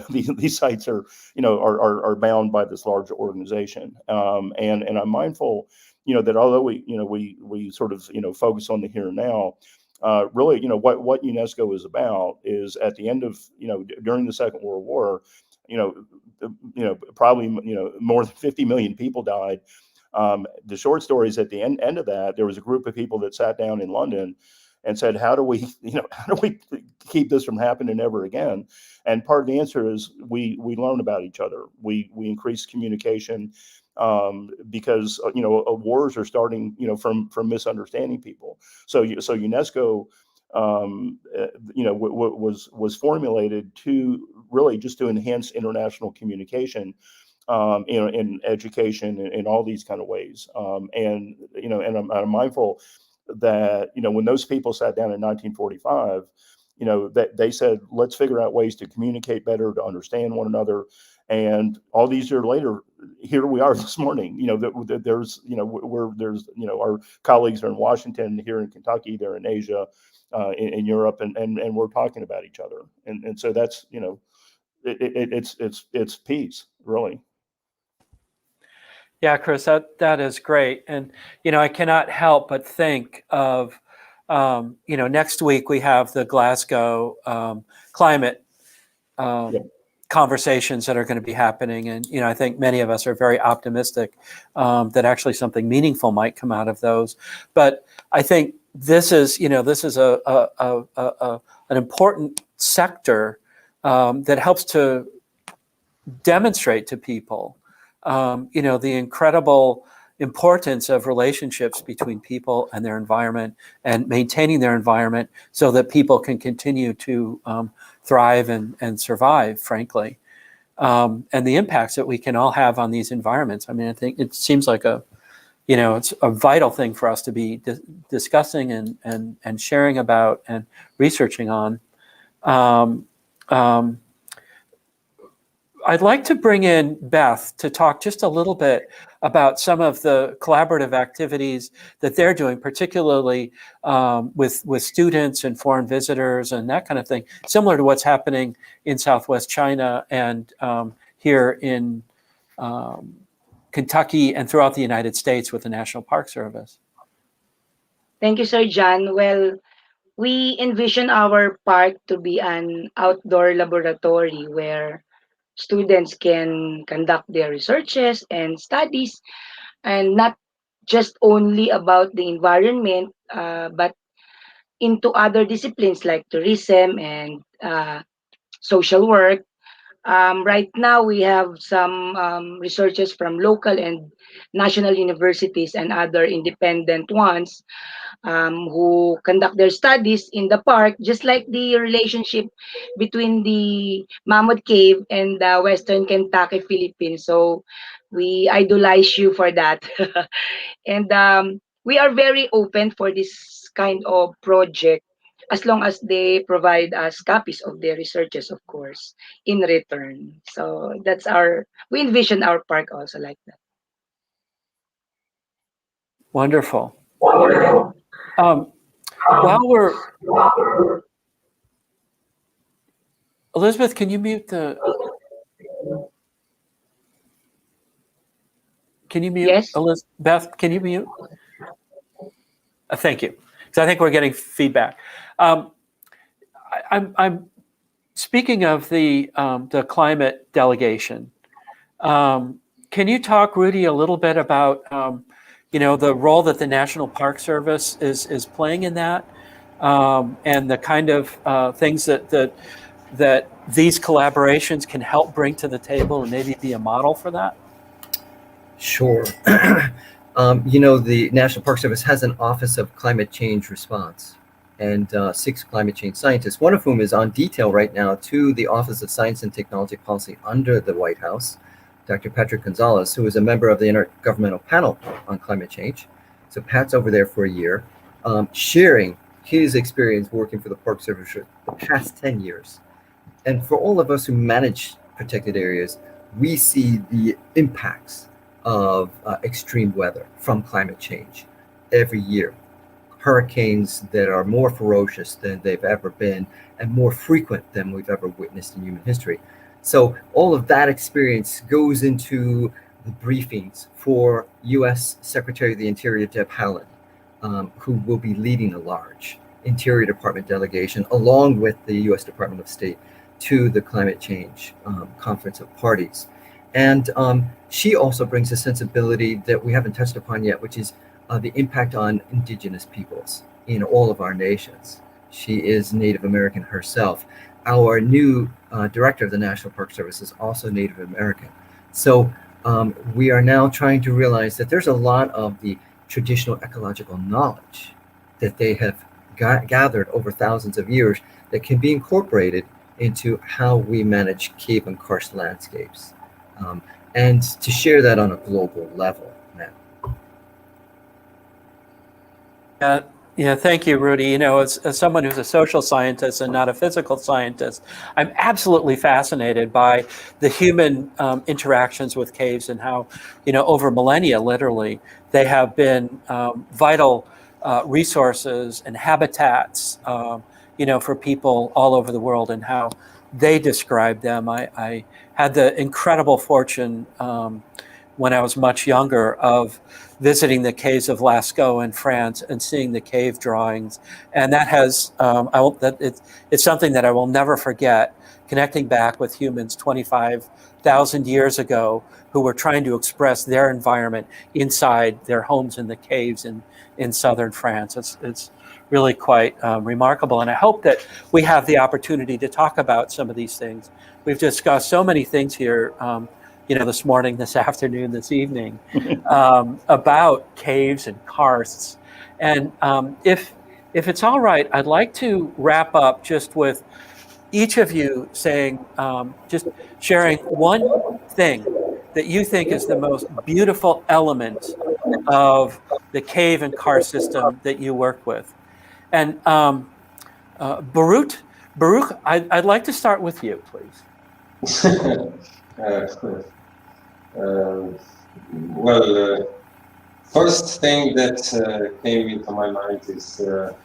these sites are, are bound by this large organization. And I'm mindful, that although we sort of, focus on the here and now, really, what UNESCO is about is at the end of, during the Second World War, probably, more than 50 million people died. The short story is at the end of that, there was a group of people that sat down in London and said, how do we keep this from happening ever again? And part of the answer is we learn about each other. We increase communication, because wars are starting from misunderstanding people. So UNESCO was formulated to really just to enhance international communication, in education and in all these kind of ways. And I'm mindful that when those people sat down in 1945, that they said, let's figure out ways to communicate better, to understand one another. And all these years later, here we are this morning. There's our colleagues are in Washington, here in Kentucky, they're in Asia, in Europe, and we're talking about each other. And so that's it's peace, really. Yeah, Chris, that is great. And, I cannot help but think of, next week we have the Glasgow climate conversations that are going to be happening. And, I think many of us are very optimistic that actually something meaningful might come out of those. But I think this is an important sector that helps to demonstrate to people the incredible importance of relationships between people and their environment, and maintaining their environment so that people can continue to thrive and survive, frankly, and the impacts that we can all have on these environments. I mean, I think it seems like it's a vital thing for us to be discussing and sharing about and researching on. I'd like to bring in Beth to talk just a little bit about some of the collaborative activities that they're doing, particularly with students and foreign visitors and that kind of thing, similar to what's happening in Southwest China and here in Kentucky and throughout the United States with the National Park Service. Thank you, Sir John. Well, we envision our park to be an outdoor laboratory where students can conduct their researches and studies, and not just only about the environment, but into other disciplines like tourism and social work. Right now, we have some researchers from local and national universities and other independent ones who conduct their studies in the park, just like the relationship between the Mammoth Cave and the Western Kentucky, Philippines. So we idolize you for that. And we are very open for this kind of project as long as they provide us copies of their researches, of course, in return. So we envision our park also like that. Wonderful. While we're Elizabeth, can you mute Yes. Beth, can you mute? Thank you. So I think we're getting feedback. I'm speaking of the climate delegation. Can you talk, Rudy, a little bit about the role that the National Park Service is playing in that, and the kind of things that these collaborations can help bring to the table and maybe be a model for that? Sure. The National Park Service has an Office of Climate Change Response and 6 climate change scientists, one of whom is on detail right now to the Office of Science and Technology Policy under the White House, Dr. Patrick Gonzalez, who is a member of the Intergovernmental Panel on Climate Change. So Pat's over there for a year, sharing his experience working for the Park Service for the past 10 years. And for all of us who manage protected areas, we see the impacts of extreme weather from climate change every year. hurricanes that are more ferocious than they've ever been and more frequent than we've ever witnessed in human history. So all of that experience goes into the briefings for U.S. Secretary of the Interior Deb Haaland, who will be leading a large Interior Department delegation along with the U.S. Department of State to the climate change conference of parties. And she also brings a sensibility that we haven't touched upon yet, which is the impact on indigenous peoples in all of our nations. She is Native American herself. Our new director of the National Park Service is also Native American. So we are now trying to realize that there's a lot of the traditional ecological knowledge that they have gathered over thousands of years that can be incorporated into how we manage cave and karst landscapes, and to share that on a global level now. Yeah, thank you, Rudy. You know, as someone who's a social scientist and not a physical scientist, I'm absolutely fascinated by the human interactions with caves and how, you know, over millennia, literally, they have been vital resources and habitats, you know, for people all over the world, and how they describe them. I had the incredible fortune when I was much younger of visiting the caves of Lascaux in France and seeing the cave drawings, and that has it's something that I will never forget. Connecting back with humans 25,000 years ago who were trying to express their environment inside their homes in the caves in southern France. It's really quite remarkable, and I hope that we have the opportunity to talk about some of these things. We've discussed so many things here. You know, this morning, this afternoon, this evening, about caves and karsts. And if it's all right, I'd like to wrap up just with each of you saying, just sharing one thing that you think is the most beautiful element of the cave and karst system that you work with. And Baruch, I'd like to start with you, please. Well, first thing that came into my mind is that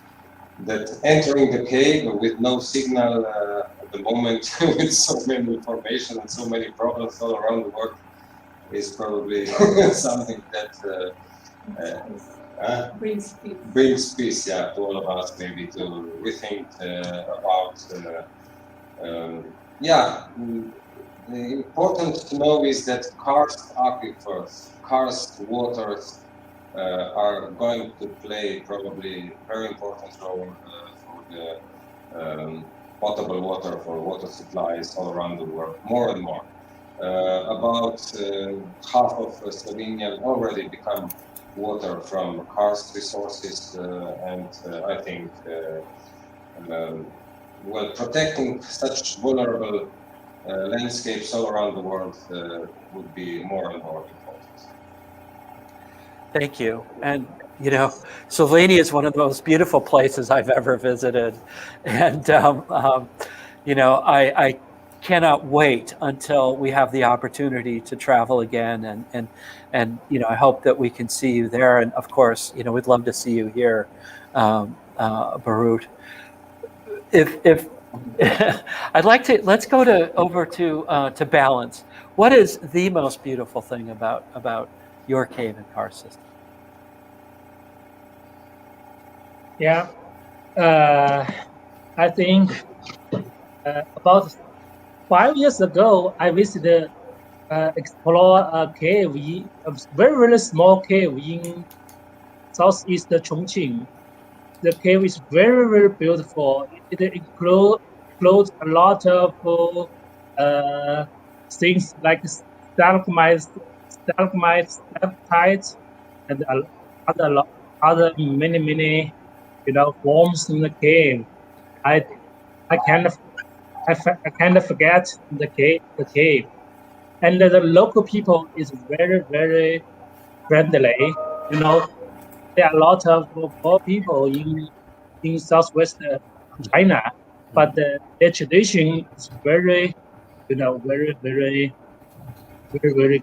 entering the cave with no signal at the moment, with so many information and so many problems all around the world, is probably something that brings peace, yeah, to all of us, maybe to rethink about, yeah. Important to know is that karst aquifers, karst waters are going to play probably a very important role for the potable water, for water supplies all around the world, more and more. About half of Slovenia already become water from karst resources, and I think well, protecting such vulnerable landscapes all around the world would be more and more important. Thank you. And, you know, Slovenia is one of the most beautiful places I've ever visited. And, you know, I cannot wait until we have the opportunity to travel again. And you know, I hope that we can see you there. And of course, you know, we'd love to see you here, Baruch. If I'd like to, let's go over to Balance. What is the most beautiful thing about your cave and karst system? Yeah, I think about 5 years ago, I visited, explore a cave, a very, very small cave in southeast Chongqing. The cave is very, very beautiful. It includes a lot of things like stalagmites, stalactites, and other many, you know, forms in the cave. I kind of forget the cave, and the local people is very, very friendly. You know, there are a lot of poor people in southwest China, but their tradition is very, you know, very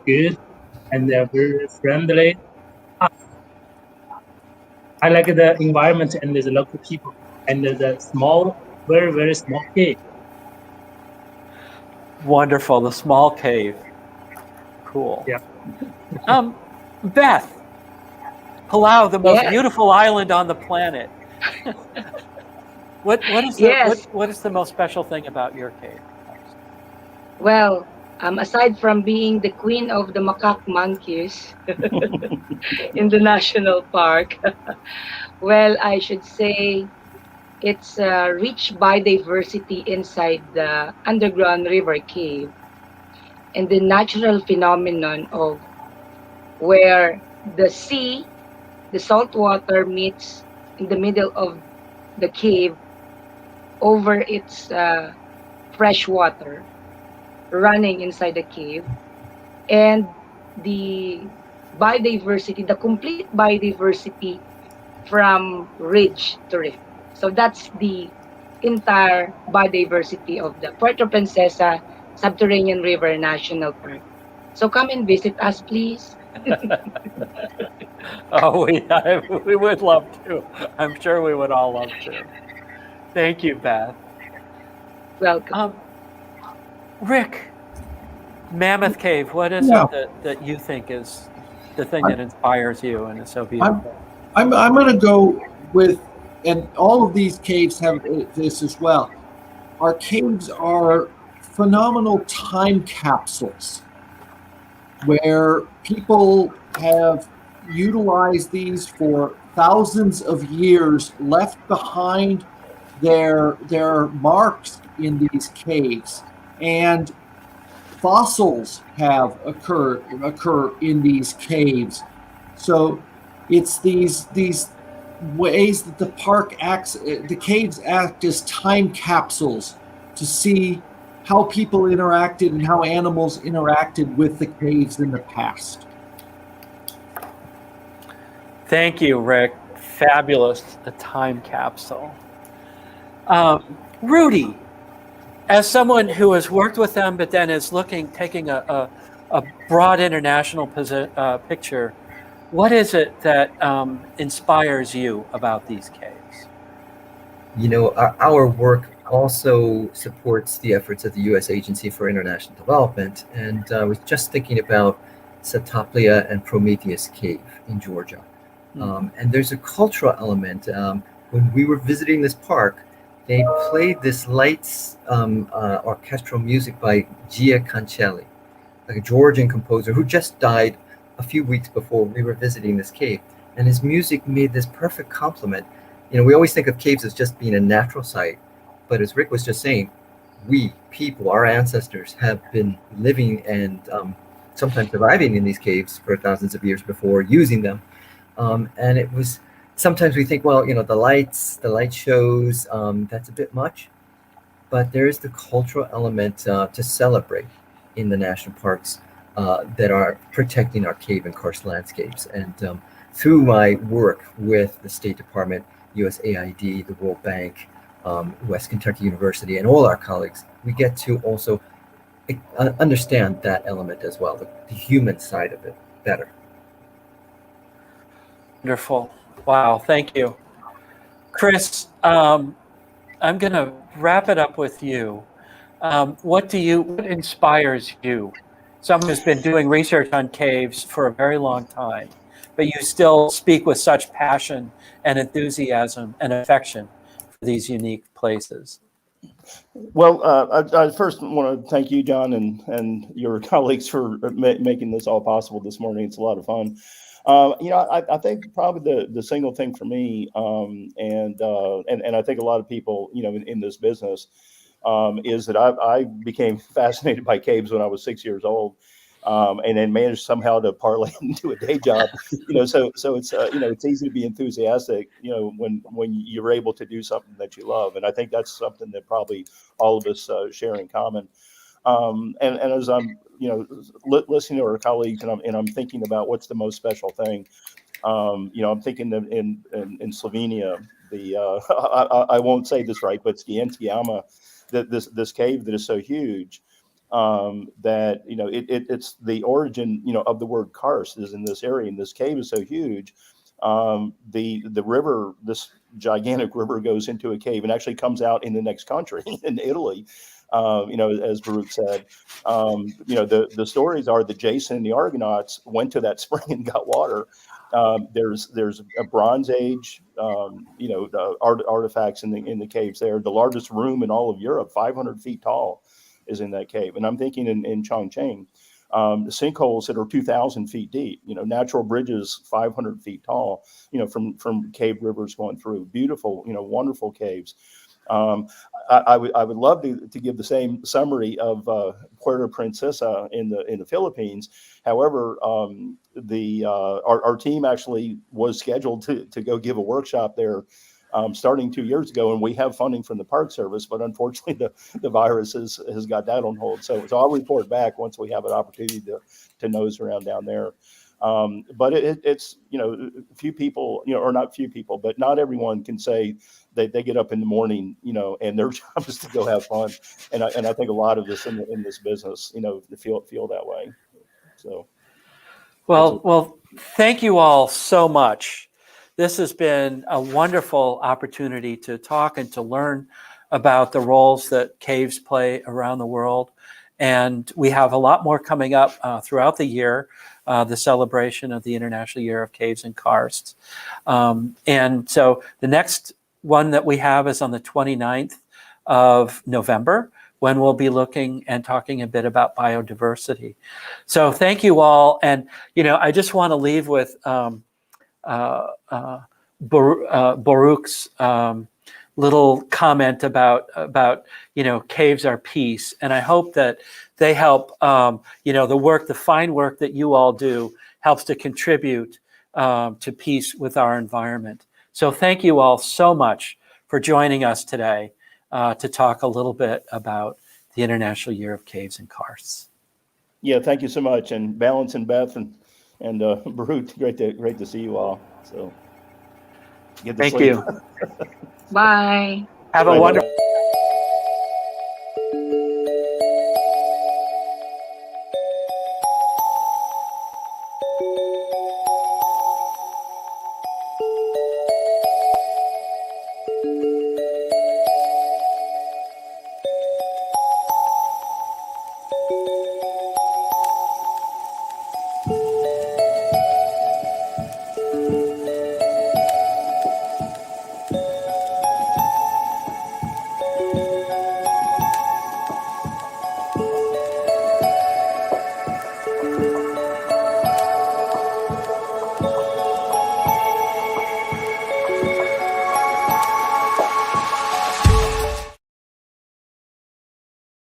good, and they're very friendly. I like the environment and the local people and the small, very, very small cave. Wonderful. The small cave. Cool. Yeah. Beth, Palau, the most Yes, beautiful island on the planet. yes. What is the most special thing about your cave? Well, aside from being the queen of the macaque monkeys in the national park, well, I should say it's rich biodiversity inside the underground river cave and the natural phenomenon of where the sea, the salt water meets in the middle of the cave over its fresh water running inside the cave, and the biodiversity, the complete biodiversity from ridge to rift. So that's the entire biodiversity of the Puerto Princesa Subterranean River National Park. So come and visit us, please. Oh, we would love to. I'm sure we would all love to. Thank you, Beth. Welcome. Rick, Mammoth Cave, what is Yeah. it that you think is the thing that inspires you and is so beautiful? I'm going to go with, and all of these caves have this as well. Our caves are phenomenal time capsules where people have utilized these for thousands of years, left behind their marks in these caves, and fossils have occur in these caves. So it's these ways that the park acts, the caves act as time capsules to see how people interacted and how animals interacted with the caves in the past. Thank you, Rick. Fabulous, a time capsule. Rudy, as someone who has worked with them, but then is taking a broad international picture, what is it that inspires you about these caves? You know, our work also supports the efforts of the U.S. Agency for International Development, and I was just thinking about Sataplia and Prometheus Cave in Georgia. And there's a cultural element. When we were visiting this park, they played this light orchestral music by Gia Cancelli, like a Georgian composer who just died a few weeks before we were visiting this cave. And his music made this perfect complement. You know, we always think of caves as just being a natural site, but as Rick was just saying, we people, our ancestors, have been living and sometimes surviving in these caves for thousands of years before using them. And it was, sometimes we think, well, you know, the light shows, that's a bit much, but there is the cultural element to celebrate in the national parks that are protecting our cave and karst landscapes. And through my work with the State Department, USAID, the World Bank, West Kentucky University, and all our colleagues, we get to also understand that element as well, the human side of it better. Wonderful. Wow, thank you. Chris, I'm going to wrap it up with you. What inspires you? Someone who's been doing research on caves for a very long time, but you still speak with such passion and enthusiasm and affection for these unique places. Well, I first want to thank you, John, and your colleagues for making this all possible this morning. It's a lot of fun. You know, I think probably the single thing for me, and I think a lot of people, you know, in this business, is that I became fascinated by caves when I was 6 years old, and then managed somehow to parlay it into a day job. You know, so it's you know, it's easy to be enthusiastic, you know, when you're able to do something that you love, and I think that's something that probably all of us share in common. And as I'm, you know, listening to our colleagues, and I'm thinking about what's the most special thing. You know, I'm thinking that in Slovenia, the I won't say this right, but it's the Entiama, this cave that is so huge, that, you know, it's the origin, you know, of the word karst is in this area, and this cave is so huge the river, this gigantic river, goes into a cave and actually comes out in the next country, in Italy. As Baruch said, the stories are that Jason and the Argonauts went to that spring and got water. There's a Bronze Age, artifacts in the caves there. The largest room in all of Europe, 500 feet tall, is in that cave. And I'm thinking in Chongqing, sinkholes that are 2,000 feet deep. Natural bridges 500 feet tall. From cave rivers going through. Beautiful, wonderful caves. I would love to give the same summary of Puerto Princesa in the Philippines. However, our team actually was scheduled to go give a workshop there starting 2 years ago, and we have funding from the Park Service, but unfortunately the virus has got that on hold. So I'll report back once we have an opportunity to nose around down there. But it's few people, or not few people, but not everyone can say that they get up in the morning, and their job is to go have fun. And I think a lot of this in this business, feel that way. So, Well, thank you all so much. This has been a wonderful opportunity to talk and to learn about the roles that caves play around the world. And we have a lot more coming up throughout the year, the celebration of the International Year of Caves and Karsts. And so the next one that we have is on the 29th of November, when we'll be looking and talking a bit about biodiversity. So thank you all. And, I just want to leave with Baruch's little comment about caves are peace, and I hope that they help. The fine work that you all do helps to contribute to peace with our environment. So thank you all so much for joining us today to talk a little bit about the International Year of Caves and Karsts. Yeah, thank you so much, and Balance and Beth and Baruch, great to see you all. So get to Thank sleep. you. Bye. Have a Bye-bye. wonderful.